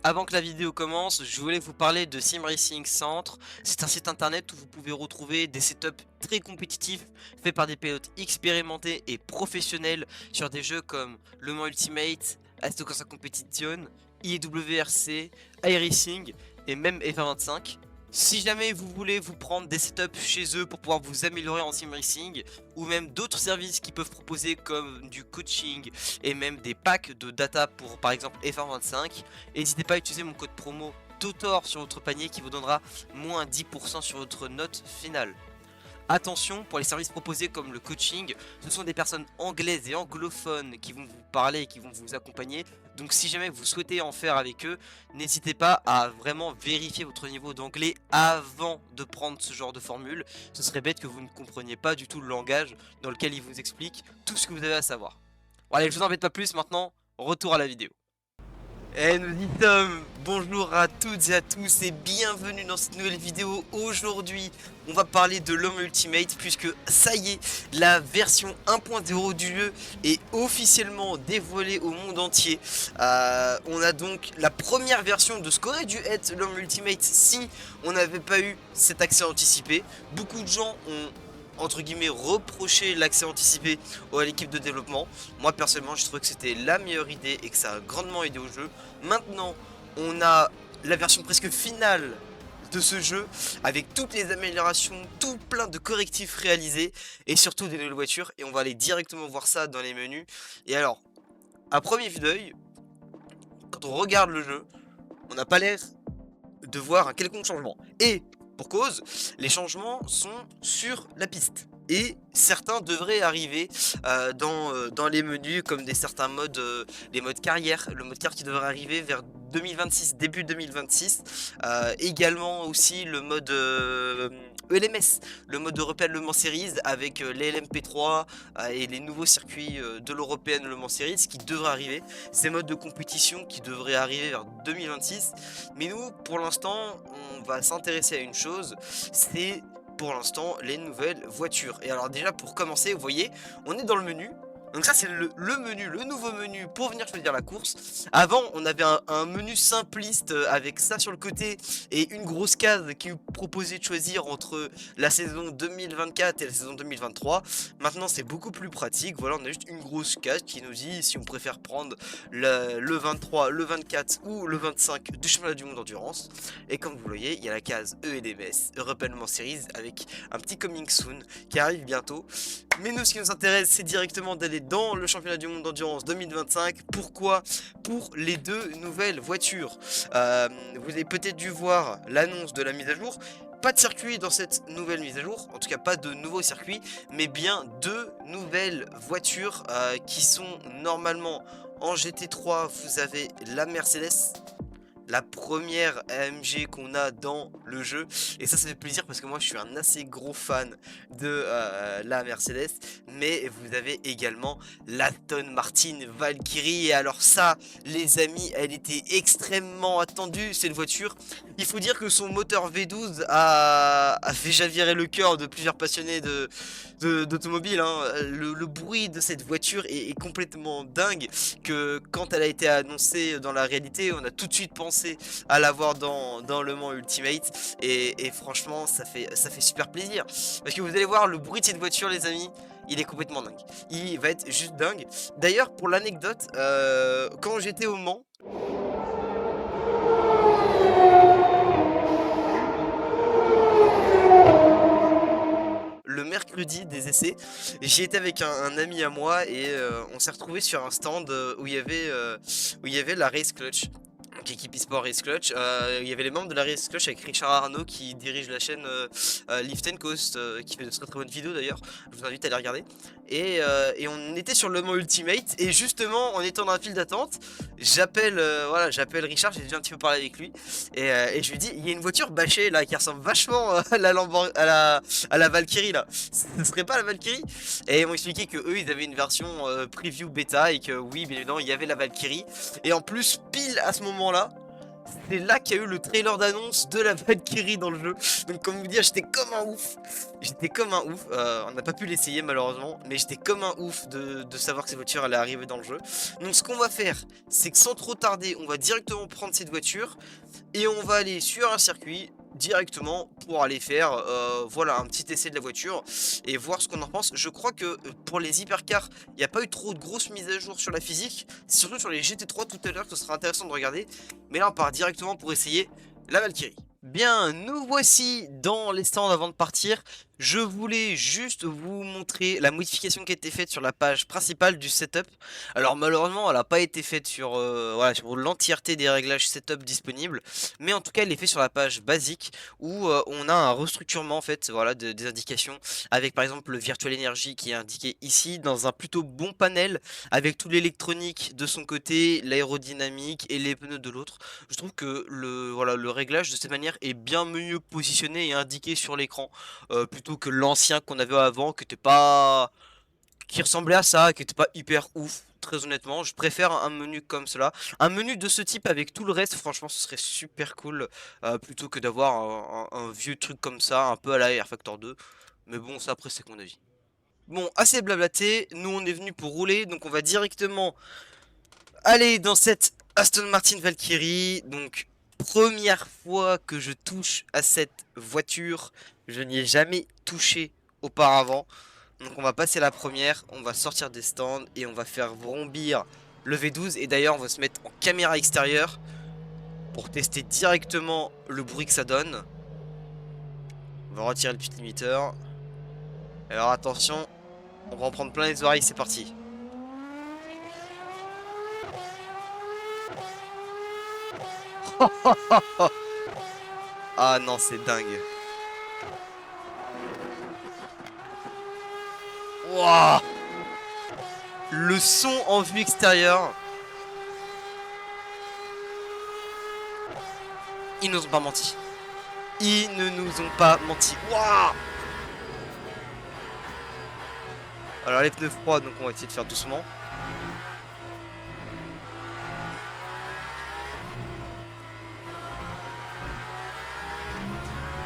Avant que la vidéo commence, je voulais vous parler de Sim Racing Centre. C'est un site internet où vous pouvez retrouver des setups très compétitifs faits par des pilotes expérimentés et professionnels sur des jeux comme Le Mans Ultimate, Assetto Corsa Competition, IWRC, iRacing et même F125. Si jamais vous voulez vous prendre des setups chez eux pour pouvoir vous améliorer en sim racing, ou même d'autres services qu'ils peuvent proposer comme du coaching et même des packs de data pour par exemple F125, n'hésitez pas à utiliser mon code promo TOTOR sur votre panier qui vous donnera moins 10% sur votre note finale. Attention, pour les services proposés comme le coaching, ce sont des personnes anglaises et anglophones qui vont vous parler et qui vont vous accompagner. Donc si jamais vous souhaitez en faire avec eux, n'hésitez pas à vraiment vérifier votre niveau d'anglais avant de prendre ce genre de formule. Ce serait bête que vous ne compreniez pas du tout le langage dans lequel ils vous expliquent tout ce que vous avez à savoir. Bon allez, je vous embête pas plus maintenant, retour à la vidéo. Et nous dit Tom, bonjour à toutes et à tous et bienvenue dans cette nouvelle vidéo. Aujourd'hui, on va parler de l'homme ultimate puisque ça y est, la version 1.0 du jeu est officiellement dévoilée au monde entier. On a donc la première version de ce qu'aurait dû être l'homme ultimate si on n'avait pas eu cet accès anticipé. Beaucoup de gens ont entre guillemets reproché l'accès anticipé à l'équipe de développement. Moi personnellement je trouve que c'était la meilleure idée et que ça a grandement aidé au jeu. Maintenant on a la version presque finale de ce jeu avec toutes les améliorations, tout plein de correctifs réalisés et surtout des nouvelles voitures, et on va aller directement voir ça dans les menus. Et alors, à premier vue d'œil, quand on regarde le jeu, on n'a pas l'air de voir un quelconque changement. Et pour cause, les changements sont sur la piste. Et certains devraient arriver dans les menus comme certains modes, les modes carrière, le mode car qui devrait arriver vers 2026, début 2026. Également aussi le mode ELMS, le mode européen Le Mans Series avec les LMP3 et les nouveaux circuits de l'européenne Le Mans Series qui devraient arriver. Ces modes de compétition qui devraient arriver vers 2026. Mais nous, pour l'instant, on va s'intéresser à une chose, c'est pour l'instant les nouvelles voitures. Et alors déjà pour commencer, vous voyez, on est dans le menu. Donc ça c'est le menu, le nouveau menu pour venir choisir la course. Avant on avait un menu simpliste avec ça sur le côté et une grosse case qui nous proposait de choisir entre la saison 2024 et la saison 2023. Maintenant c'est beaucoup plus pratique, voilà, on a juste une grosse case qui nous dit si on préfère prendre le 23, le 24 ou le 25 du championnat du monde d'endurance. Et comme vous voyez, il y a la case ELMS, European Le Mans Series, avec un petit coming soon qui arrive bientôt. Mais nous, ce qui nous intéresse, c'est directement d'aller dans le championnat du monde d'endurance 2025. Pourquoi? Pour les deux nouvelles voitures. Vous avez peut-être dû voir l'annonce de la mise à jour. Pas de circuit dans cette nouvelle mise à jour, en tout cas pas de nouveaux circuits, mais bien deux nouvelles voitures qui sont normalement en GT3. Vous avez la Mercedes, la première AMG qu'on a dans le jeu, et ça fait plaisir parce que moi je suis un assez gros fan de la Mercedes. Mais vous avez également l'Aston Martin Valkyrie, et alors ça les amis, elle était extrêmement attendue cette voiture. Il faut dire que son moteur V12 a fait chavirer le cœur de plusieurs passionnés d'automobile, hein. Le bruit de cette voiture est complètement dingue, que quand elle a été annoncée dans la réalité, on a tout de suite pensé à la voir dans Le Mans Ultimate. Et franchement, ça fait super plaisir. Parce que vous allez voir, le bruit de cette voiture, les amis, il est complètement dingue. Il va être juste dingue. D'ailleurs, pour l'anecdote, quand j'étais au Mans, le mercredi des essais, j'y étais avec un ami à moi et on s'est retrouvé sur un stand où il y avait la Race Clutch. Donc équipe e-sport Race Clutch, il y avait les membres de la Race Clutch avec Richard Arnaud qui dirige la chaîne Lift and Coast, qui fait de très très bonnes vidéos d'ailleurs, je vous invite à les regarder. Et on était sur le Mans Ultimate, et justement en étant dans la file d'attente, j'appelle voilà, j'appelle Richard, j'ai déjà un petit peu parlé avec lui, et je lui dis il y a une voiture bâchée là qui ressemble vachement à à la Valkyrie là, ce serait pas la Valkyrie? Et ils m'ont expliqué que eux ils avaient une version preview bêta et que oui bien évidemment il y avait la Valkyrie. Et en plus pile à ce moment là c'est là qu'il y a eu le trailer d'annonce de la Valkyrie dans le jeu. Donc comme vous dire, j'étais comme un ouf. J'étais comme un ouf. On n'a pas pu l'essayer malheureusement, mais j'étais comme un ouf de savoir que cette voiture allait arriver dans le jeu. Donc ce qu'on va faire, c'est que sans trop tarder, on va directement prendre cette voiture et on va aller sur un circuit directement pour aller faire voilà un petit essai de la voiture et voir ce qu'on en pense. Je crois que pour les hypercars, il n'y a pas eu trop de grosses mises à jour sur la physique. C'est surtout sur les GT3 tout à l'heure que ce sera intéressant de regarder. Mais là on part directement pour essayer la Valkyrie. Bien, nous voici dans les stands avant de partir. Je voulais juste vous montrer la modification qui a été faite sur la page principale du setup. Alors malheureusement elle n'a pas été faite sur, voilà, sur l'entièreté des réglages setup disponibles. Mais en tout cas elle est faite sur la page basique où on a un restructurement en fait, voilà, des indications. Avec par exemple le Virtual Energy qui est indiqué ici dans un plutôt bon panel. Avec tout l'électronique de son côté, l'aérodynamique et les pneus de l'autre. Je trouve que voilà, le réglage de cette manière est bien mieux positionné et indiqué sur l'écran plutôt que l'ancien qu'on avait avant qui ressemblait à ça, qui était pas hyper ouf. Très honnêtement, je préfère un menu comme cela. Un menu de ce type avec tout le reste, franchement, ce serait super cool. Plutôt que d'avoir un vieux truc comme ça, un peu à la Air Factor 2. Mais bon, ça après, c'est mon avis. Bon, assez blablaté. Nous, on est venu pour rouler. Donc, on va directement aller dans cette Aston Martin Valkyrie. Donc, première fois que je touche à cette voiture. Je n'y ai jamais touché auparavant. Donc on va passer la première, on va sortir des stands et on va faire vrombir le V12. Et d'ailleurs on va se mettre en caméra extérieure pour tester directement le bruit que ça donne. On va retirer le petit limiteur. Alors attention, on va en prendre plein les oreilles, c'est parti. Ah non, c'est dingue. Wouah, le son en vue extérieure. Ils nous ont pas menti. Ils ne nous ont pas menti. Wouah. Alors les pneus froids, donc on va essayer de faire doucement.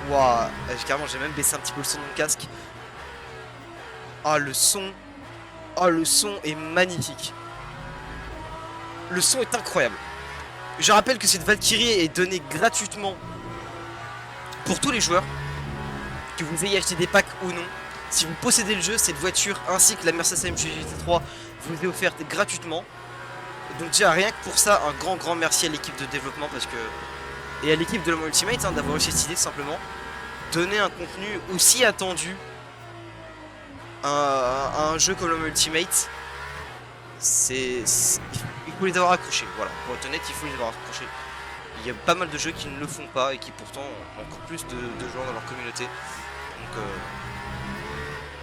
Wouah, carrément j'ai même baissé un petit peu le son de mon casque. Ah le son. Ah le son est magnifique. Le son est incroyable. Je rappelle que cette Valkyrie est donnée gratuitement pour tous les joueurs, que vous ayez acheté des packs ou non. Si vous possédez le jeu, cette voiture ainsi que la Mercedes AMG GT3 vous est offerte gratuitement. Donc déjà rien que pour ça, un grand merci à l'équipe de développement parce que et à l'équipe de l'Homme Ultimate d'avoir eu cette idée tout simplement. Donner un contenu aussi attendu à un jeu comme l'Homme Ultimate, il faut les avoir accrochés. Voilà, pour être honnête, il faut les avoir accrochés. Il y a pas mal de jeux qui ne le font pas et qui pourtant ont encore plus de joueurs dans leur communauté.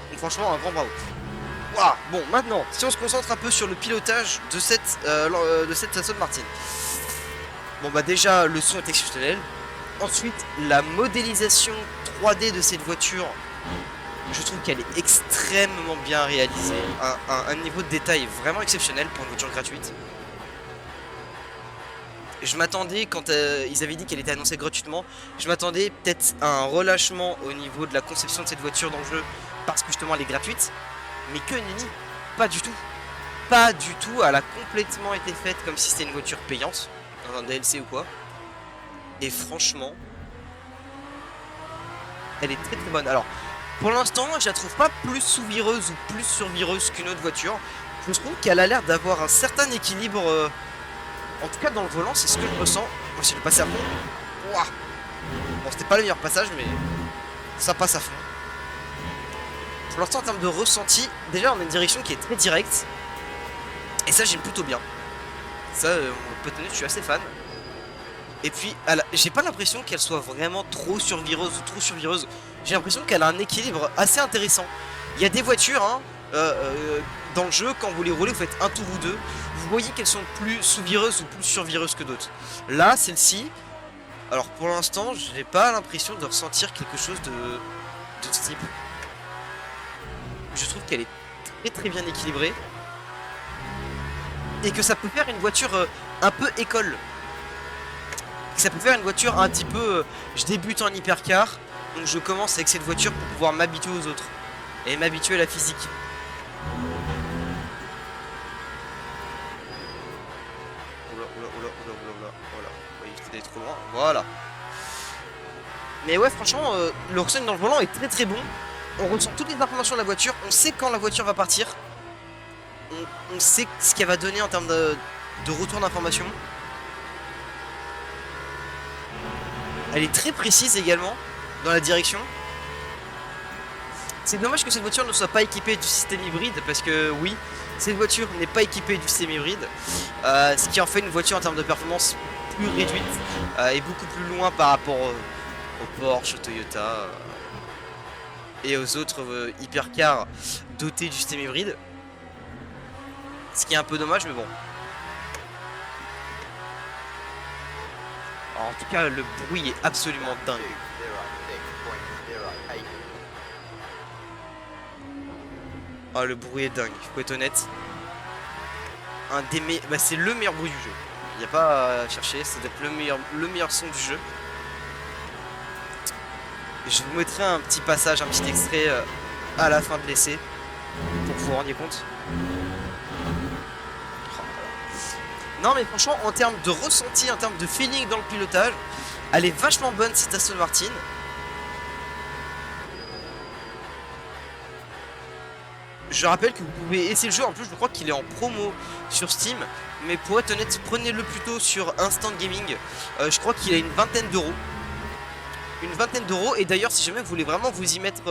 Donc franchement, un grand bravo. Waouh. Bon, maintenant, si on se concentre un peu sur le pilotage de cette Aston Martin. Bon bah déjà, le son est exceptionnel. Ensuite, la modélisation 3D de cette voiture, je trouve qu'elle est extrêmement bien réalisée. Un niveau de détail vraiment exceptionnel pour une voiture gratuite. Je m'attendais, quand ils avaient dit qu'elle était annoncée gratuitement, je m'attendais peut-être à un relâchement au niveau de la conception de cette voiture dans le jeu, parce que justement elle est gratuite. Mais que nenni, pas du tout. Pas du tout, elle a complètement été faite comme si c'était une voiture payante, dans un DLC ou quoi. Et franchement, elle est très bonne. Alors, pour l'instant, je la trouve pas plus sous-vireuse ou plus survireuse qu'une autre voiture. Je trouve qu'elle a l'air d'avoir un certain équilibre... En tout cas dans le volant, c'est ce que je ressens. Moi si je le passe à fond. Ouah. Bon c'était pas le meilleur passage mais ça passe à fond. Pour l'instant en termes de ressenti, déjà on a une direction qui est très directe. Et ça j'aime plutôt bien. Ça on peut tenir, je suis assez fan. Et puis j'ai pas l'impression qu'elle soit vraiment trop survireuse ou trop survireuse. J'ai l'impression qu'elle a un équilibre assez intéressant. Il y a des voitures hein, dans le jeu, quand vous les roulez, vous faites un tour ou deux. Vous voyez qu'elles sont plus sous-vireuses ou plus survireuses que d'autres. Là, celle-ci, alors pour l'instant, je n'ai pas l'impression de ressentir quelque chose de ce type. Je trouve qu'elle est très bien équilibrée. Et que ça peut faire une voiture un peu école. que ça peut faire une voiture un petit peu... je débute en hypercar, donc je commence avec cette voiture pour pouvoir m'habituer aux autres. Et m'habituer à la physique. Oula, oula, oula, oula, oula, oula, voilà. On va éviter d'aller trop loin, voilà. Mais ouais, franchement, le ressenti dans le volant est très très bon. On ressent toutes les informations de la voiture, on sait quand la voiture va partir. On sait ce qu'elle va donner en termes de retour d'information. Elle est très précise également dans la direction. C'est dommage que cette voiture ne soit pas équipée du système hybride parce que oui, cette voiture n'est pas équipée du système hybride, ce qui en fait une voiture en termes de performance plus réduite et beaucoup plus loin par rapport au Porsche, au Toyota et aux autres hypercars dotés du système hybride. Ce qui est un peu dommage, mais bon. Alors, en tout cas, le bruit est absolument dingue. Ah, le bruit est dingue, il faut être honnête. Bah, c'est le meilleur bruit du jeu. Il n'y a pas à chercher, c'est d'être le meilleur son du jeu. Je vous mettrai un petit passage, un petit extrait à la fin de l'essai pour que vous vous rendiez compte. Non mais franchement, en termes de ressenti, en termes de feeling dans le pilotage, elle est vachement bonne cette Aston Martin. Je rappelle que vous pouvez essayer le jeu, en plus je crois qu'il est en promo sur Steam. Mais pour être honnête, prenez-le plutôt sur Instant Gaming. Je crois qu'il a une vingtaine d'euros. Une vingtaine d'euros, et d'ailleurs si jamais vous voulez vraiment vous y mettre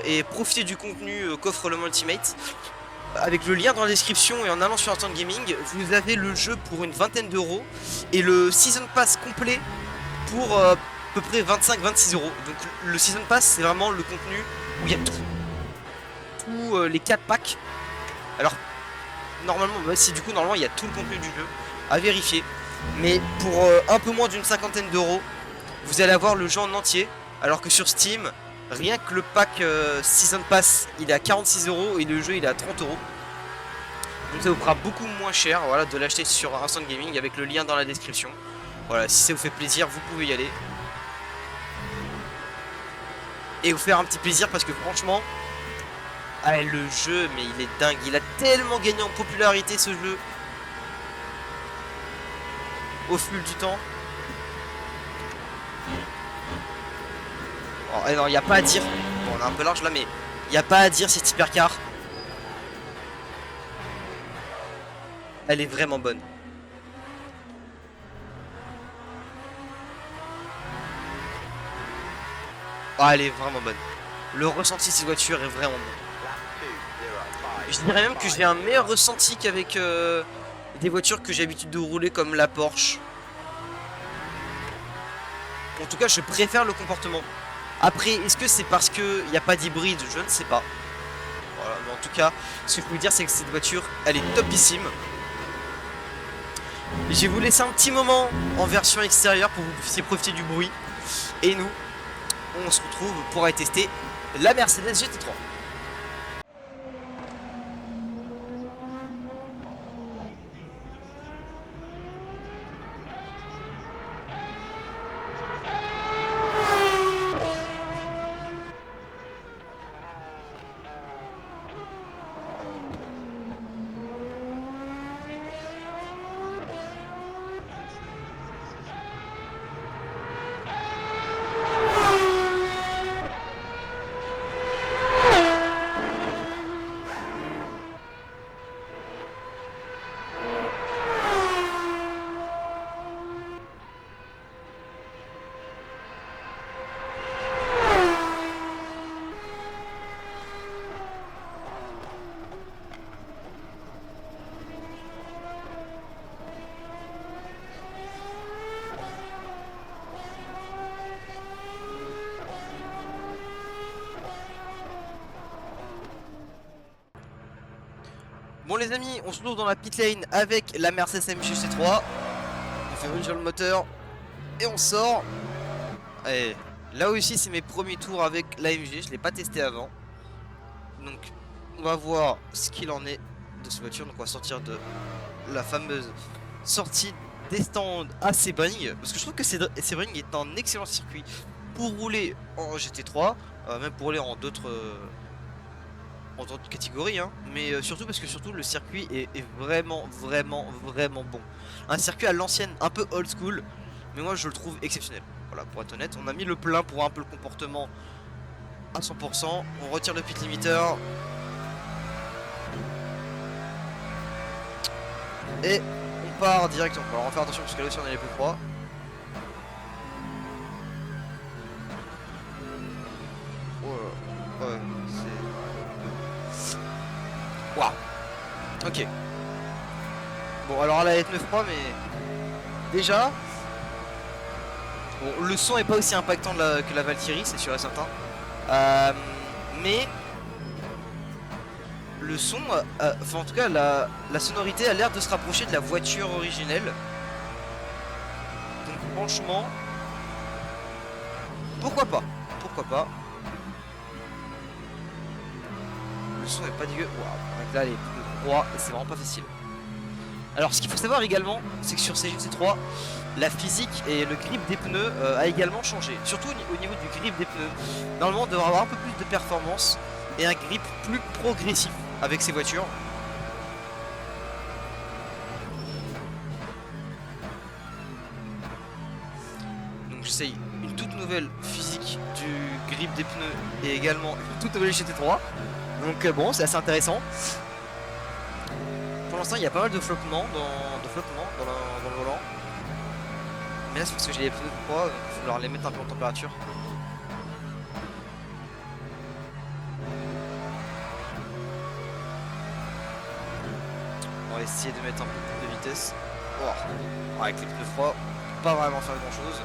et profiter du contenu qu'offre le Ultimate, avec le lien dans la description et en allant sur Instant Gaming, vous avez le jeu pour une vingtaine d'euros et le Season Pass complet pour à peu près 25-26 euros. Donc le Season Pass c'est vraiment le contenu où il y a tous les 4 packs. Alors normalement, bah, si du coup normalement il y a tout le contenu du jeu à vérifier, mais pour un peu moins d'une cinquantaine d'euros, vous allez avoir le jeu en entier, alors que sur Steam, rien que le pack Season Pass, il est à 46 euros et le jeu il est à 30 euros. Donc ça vous fera beaucoup moins cher, voilà, de l'acheter sur Instant Gaming avec le lien dans la description. Voilà, si ça vous fait plaisir, vous pouvez y aller. Et vous faire un petit plaisir parce que franchement, ah, le jeu, mais il est dingue. Il a tellement gagné en popularité ce jeu au fil du temps. Oh, non, il n'y a pas à dire. Bon, on est un peu large là, mais il n'y a pas à dire cette hypercar. Elle est vraiment bonne. Ah, elle est vraiment bonne. Le ressenti de cette voiture est vraiment bon. Je dirais même que j'ai un meilleur ressenti qu'avec des voitures que j'ai l'habitude de rouler comme la Porsche. En tout cas, je préfère le comportement. Après, est-ce que c'est parce qu'il n'y a pas d'hybride? Je ne sais pas. Voilà, mais en tout cas, ce que je peux vous dire, c'est que cette voiture, elle est topissime. Je vais vous laisser un petit moment en version extérieure pour que vous puissiez profiter du bruit. Et nous, on se retrouve pour aller tester la Mercedes GT3. Bon les amis, on se retrouve dans la pit lane avec la Mercedes AMG GT3. On fait rouler sur le moteur et on sort. Allez, là aussi c'est mes premiers tours avec l'AMG, je ne l'ai pas testé avant. Donc on va voir ce qu'il en est de cette voiture. Donc on va sortir de la fameuse sortie des stands à Sebring, parce que je trouve que Sebring est un excellent circuit pour rouler en GT3, même pour rouler en d'autres catégories, hein, mais surtout parce que surtout le circuit est vraiment bon. Un circuit à l'ancienne, un peu old school, mais moi je le trouve exceptionnel. Voilà, pour être honnête, on a mis le plein pour un peu le comportement à 100%, on retire le pit limiteur. Et on part directement. Alors on va faire attention parce que là aussi on est les plus froids. Oh là, ouais, c'est... Waouh. Ok. Bon alors là, elle est 9.3 mais... Déjà... Bon, le son est pas aussi impactant que la Valkyrie, c'est sûr et certain. Mais... Le son, enfin en tout cas la sonorité a l'air de se rapprocher de la voiture originelle. Donc franchement, pourquoi pas? Pourquoi pas? Le son est pas dégueu. Waouh, là les pneus droits, c'est vraiment pas facile. Alors ce qu'il faut savoir également, c'est que sur ces GT3, la physique et le grip des pneus a également changé. Surtout au niveau du grip des pneus. Normalement on devrait avoir un peu plus de performance et un grip plus progressif avec ces voitures. Donc j'essaye une toute nouvelle physique du grip des pneus et également une toute nouvelle GT3. Donc bon, c'est assez intéressant. Pour l'instant, il y a pas mal de flottement dans le volant. Mais là, c'est parce que j'ai les pneus froids, donc il va falloir les mettre un peu en température. On va essayer de mettre un peu plus de vitesse. Oh, avec les pneus froids, pas vraiment faire grand chose.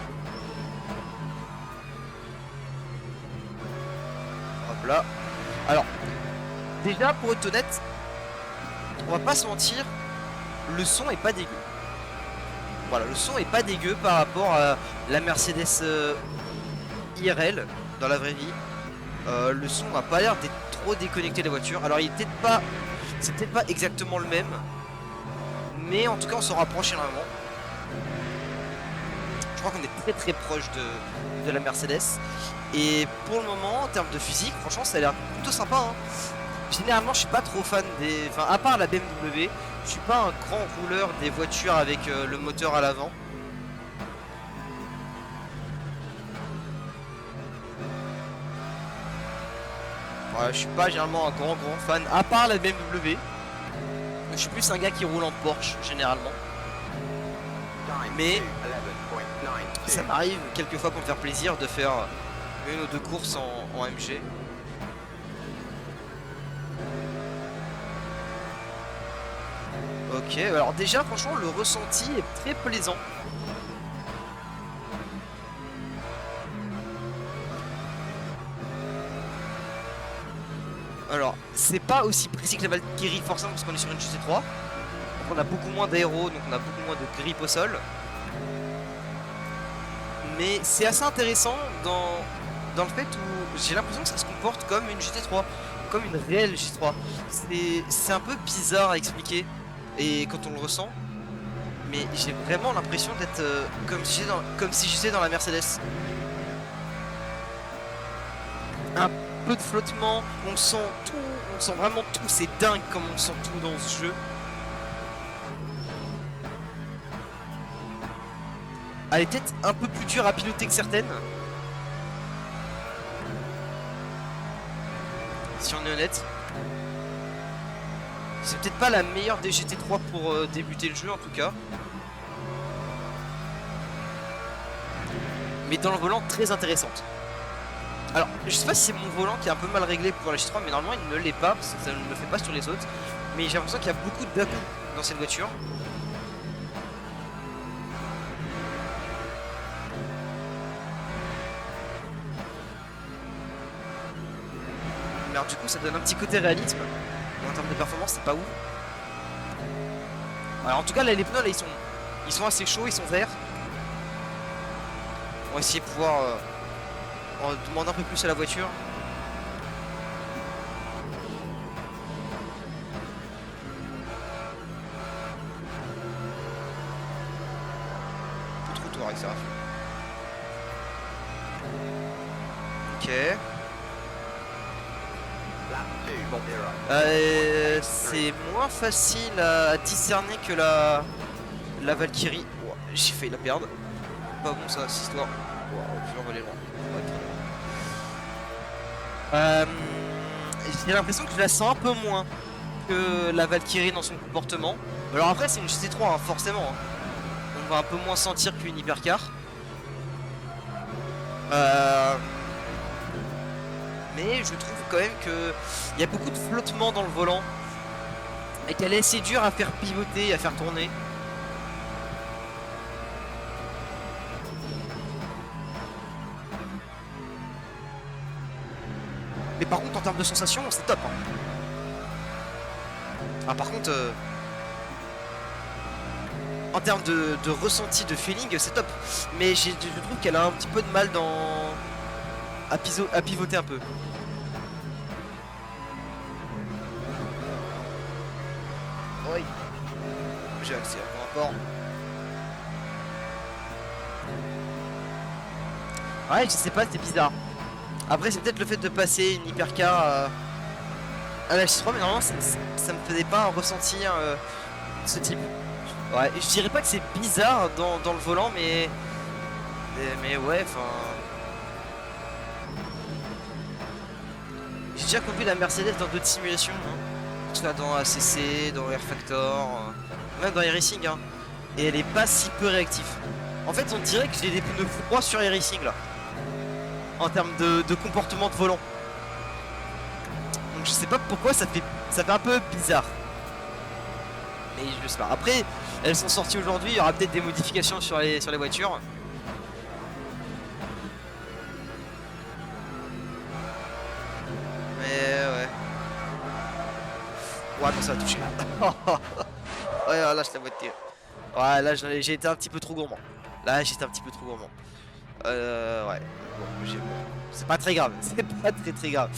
Hop là. Alors, déjà pour être honnête, on va pas se mentir, le son est pas dégueu. Voilà, le son est pas dégueu par rapport à la Mercedes IRL dans la vraie vie. Le son n'a pas l'air d'être trop déconnecté de la voiture. Alors il est peut-être pas, c'est peut-être pas exactement le même, mais en tout cas on s'en rapproche énormément. Je crois qu'on est très proche de la Mercedes. Et pour le moment, en termes de physique, franchement ça a l'air plutôt sympa, hein. Généralement je suis pas trop fan des... Enfin à part la BMW, je suis pas un grand rouleur des voitures avec le moteur à l'avant. Voilà, je suis pas généralement un grand fan, à part la BMW. Je suis plus un gars qui roule en Porsche généralement. Mais ça m'arrive quelquefois pour me faire plaisir de faire une ou deux courses en MG. Ok, alors déjà franchement le ressenti est très plaisant. Alors c'est pas aussi précis que la Valkyrie forcément parce qu'on est sur une GT3. Donc on a beaucoup moins d'aéro, donc on a beaucoup moins de grip au sol. Mais c'est assez intéressant dans le fait où j'ai l'impression que ça se comporte comme une GT3, comme une réelle GT3. C'est un peu bizarre à expliquer et quand on le ressent, mais j'ai vraiment l'impression d'être comme si j'étais dans la Mercedes. Un peu de flottement, on sent tout, on sent vraiment tout, c'est dingue comme on sent tout dans ce jeu. Elle est peut-être un peu plus dure à piloter que certaines. Si on est honnête. C'est peut-être pas la meilleure des GT3 pour débuter le jeu en tout cas. Mais dans le volant très intéressante. Alors je sais pas si c'est mon volant qui est un peu mal réglé pour la GT3, mais normalement il ne l'est pas parce que ça ne le fait pas sur les autres. Mais j'ai l'impression qu'il y a beaucoup d'à-coups dans cette voiture. Mais alors du coup ça donne un petit côté réalisme. En termes de performance c'est pas ouf. Alors en tout cas là les pneus là ils sont assez chauds, ils sont verts. On va essayer de pouvoir en demander un peu plus à la voiture. tour avec Séraphin. Ok. Bon. C'est moins facile à discerner que la Valkyrie. Oh, j'ai failli la perdre. Pas bon ça, cette histoire. Oh, on va aller loin. J'ai l'impression que je la sens un peu moins que la Valkyrie dans son comportement. Alors après c'est une GT3 hein, forcément. Hein. On va un peu moins sentir qu'une hypercar. Mais je trouve quand même que il y a beaucoup de flottement dans le volant et qu'elle est assez dure à faire pivoter, à faire tourner. Mais par contre en termes de sensation c'est top hein. Ah par contre en termes de ressenti, de feeling c'est top. Mais je trouve qu'elle a un petit peu de mal à pivoter un peu. Oui. J'ai accéléré encore. Ouais je sais pas, c'est bizarre. Après c'est peut-être le fait de passer une hypercar à la X3 mais normalement ça me faisait pas un ressenti de ce type. Ouais, je dirais pas que c'est bizarre dans le volant mais ouais enfin. J'ai déjà conduit la Mercedes dans d'autres simulations, hein. Que ce soit dans ACC, dans Air Factor, même dans iRacing hein. Et elle est pas si peu réactive. En fait on dirait que j'ai des pneus froids sur iRacing là. En termes de comportement de volant. Donc je sais pas pourquoi ça fait un peu bizarre. Mais je sais pas. Après, elles sont sorties aujourd'hui, il y aura peut-être des modifications sur les voitures. Mais ouais. Ouais non ça va toucher. Ouais là je la voiture. Ouais là j'ai été un petit peu trop gourmand. Là j'étais un petit peu trop gourmand. Ouais. Bon, c'est pas très grave, c'est pas très grave.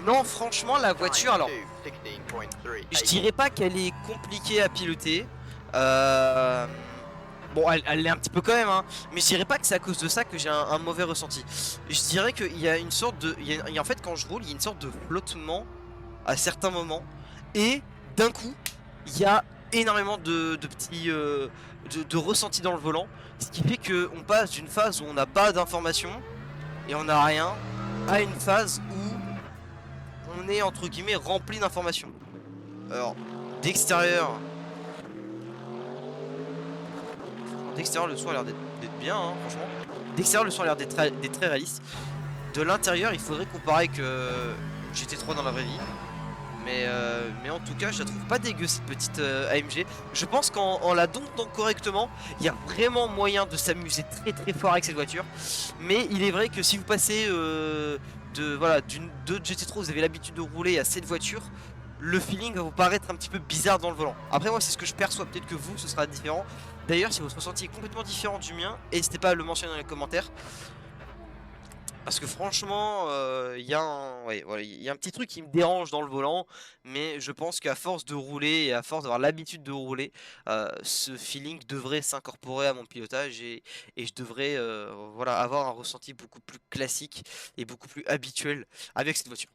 Non, franchement, la voiture, alors, je dirais pas qu'elle est compliquée à piloter. Bon, elle l'est un petit peu quand même, hein, mais je dirais pas que c'est à cause de ça que j'ai un mauvais ressenti. Je dirais qu'il y a une sorte de, en fait, quand je roule, il y a une sorte de flottement à certains moments, et d'un coup, il y a énormément de petits de ressentis dans le volant, ce qui fait que on passe d'une phase où on n'a pas d'informations et on n'a rien à une phase où on est entre guillemets rempli d'informations. Alors d'extérieur le son a l'air d'être bien hein, franchement. D'extérieur le son a l'air d'être très réaliste. De l'intérieur il faudrait comparer que GT3 dans la vraie vie. Mais en tout cas je la trouve pas dégueu cette petite AMG. Je pense qu'en la domptant correctement il y a vraiment moyen de s'amuser très fort avec cette voiture. Mais il est vrai que si vous passez de GT3 vous avez l'habitude de rouler à cette voiture, le feeling va vous paraître un petit peu bizarre dans le volant. Après moi c'est ce que je perçois, peut-être que vous ce sera différent. D'ailleurs si votre ressenti est complètement différent du mien, n'hésitez pas à le mentionner dans les commentaires. Parce que franchement, il y a un petit truc qui me dérange dans le volant, mais je pense qu'à force de rouler et à force d'avoir l'habitude de rouler, ce feeling devrait s'incorporer à mon pilotage et je devrais voilà, avoir un ressenti beaucoup plus classique et beaucoup plus habituel avec cette voiture.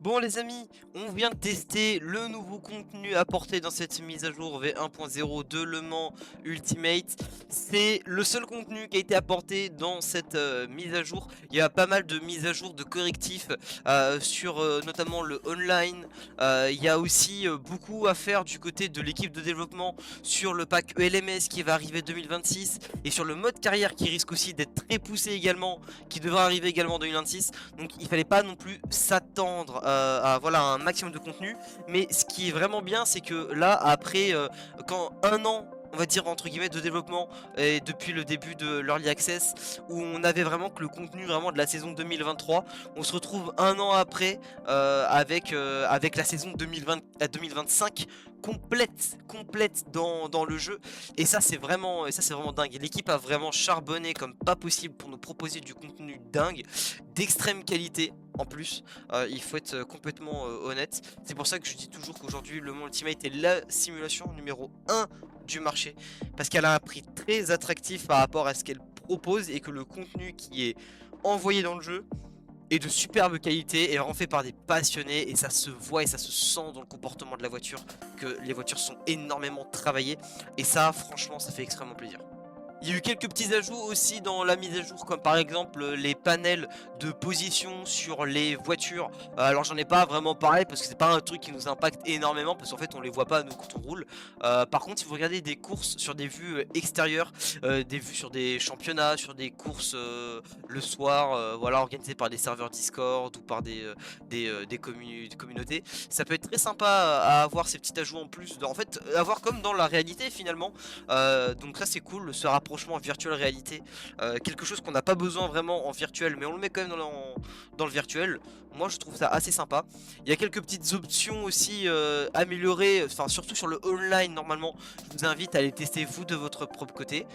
Bon les amis, on vient de tester le nouveau contenu apporté dans cette mise à jour V1.0 de Le Mans Ultimate. C'est le seul contenu qui a été apporté dans cette mise à jour. Il y a pas mal de mises à jour, de correctifs sur notamment le online. Il y a aussi beaucoup à faire du côté de l'équipe de développement sur le pack ELMS qui va arriver 2026 et sur le mode carrière qui risque aussi d'être très poussé également, qui devra arriver également en 2026. Donc il fallait pas non plus s'attendre à voilà, un maximum de contenu. Mais ce qui est vraiment bien, c'est que là, après quand un an, on va dire entre guillemets, de développement, et depuis le début de l'Early Access, où on avait vraiment que le contenu vraiment de la saison 2023, on se retrouve un an après avec la saison 2020 à 2025 complète dans le jeu. Et ça c'est vraiment dingue. L'équipe a vraiment charbonné comme pas possible pour nous proposer du contenu dingue, d'extrême qualité. En plus, il faut être complètement honnête. C'est pour ça que je dis toujours qu'aujourd'hui le Mans Ultimate est la simulation numéro 1 du marché, parce qu'elle a un prix très attractif par rapport à ce qu'elle propose, et que le contenu qui est envoyé dans le jeu est de superbe qualité et vraiment fait par des passionnés, et ça se voit et ça se sent dans le comportement de la voiture, que les voitures sont énormément travaillées, et ça franchement ça fait extrêmement plaisir. Il y a eu quelques petits ajouts aussi dans la mise à jour, comme par exemple les panels de position sur les voitures. Alors j'en ai pas vraiment parlé parce que c'est pas un truc qui nous impacte énormément, parce qu'en fait on les voit pas nous quand on roule. Par contre, si vous regardez des courses sur des vues extérieures, des vues sur des championnats, sur des courses le soir, voilà, organisées par des serveurs Discord ou par des communautés, ça peut être très sympa à avoir ces petits ajouts en plus, en fait avoir comme dans la réalité finalement. Donc ça c'est cool, ce rapprochement virtuel réalité, quelque chose qu'on n'a pas besoin vraiment en virtuel, mais on le met quand même dans le virtuel. Moi je trouve ça assez sympa. Il y a quelques petites options aussi améliorées, enfin surtout sur le online. Normalement je vous invite à les tester vous de votre propre côté.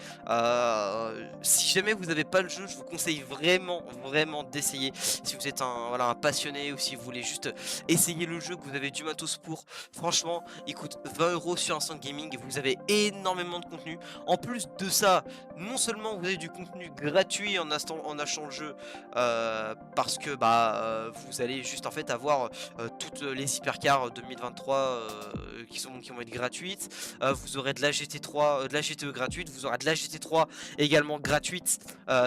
Si jamais vous n'avez pas le jeu, je vous conseille vraiment d'essayer. Si vous êtes voilà, un passionné, ou si vous voulez juste essayer le jeu, que vous avez du matos pour, franchement il coûte 20 € sur Instant Gaming et vous avez énormément de contenu. En plus de ça, non seulement vous avez du contenu gratuit en achetant le jeu, parce que vous allez juste en fait avoir toutes les hypercars 2023 qui vont être gratuites. Vous aurez de la GT3, de la GTE gratuite, vous aurez de la GT3 également gratuite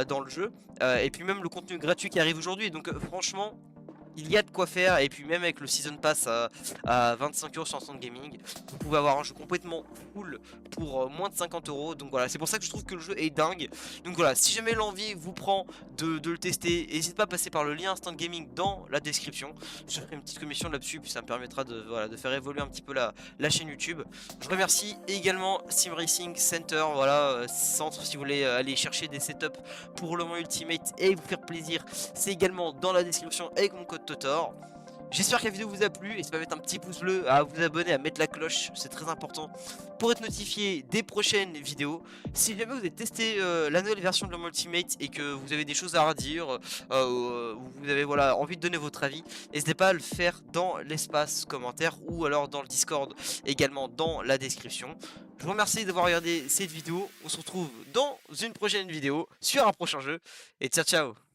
dans le jeu, et puis même le contenu gratuit qui arrive aujourd'hui. Donc franchement il y a de quoi faire, et puis même avec le Season Pass à 25 € sur Instant Gaming, vous pouvez avoir un jeu complètement full pour moins de 50 €. Donc voilà, c'est pour ça que je trouve que le jeu est dingue. Donc voilà, si jamais l'envie vous prend de le tester, n'hésitez pas à passer par le lien Instant Gaming dans la description. Je ferai une petite commission là-dessus, puis ça me permettra de faire évoluer un petit peu la chaîne YouTube. Je remercie également Sim Racing Center, voilà, centre, si vous voulez aller chercher des setups pour le Mans Ultimate et vous faire plaisir. C'est également dans la description avec mon code Totor. J'espère que la vidéo vous a plu, n'hésitez pas à mettre un petit pouce bleu, à vous abonner, à mettre la cloche, c'est très important pour être notifié des prochaines vidéos. Si jamais vous avez testé la nouvelle version de Le Mans Ultimate et que vous avez des choses à redire, ou vous avez voilà, envie de donner votre avis, n'hésitez pas à le faire dans l'espace commentaire ou alors dans le Discord, également dans la description. Je vous remercie d'avoir regardé cette vidéo, on se retrouve dans une prochaine vidéo sur un prochain jeu, et ciao ciao.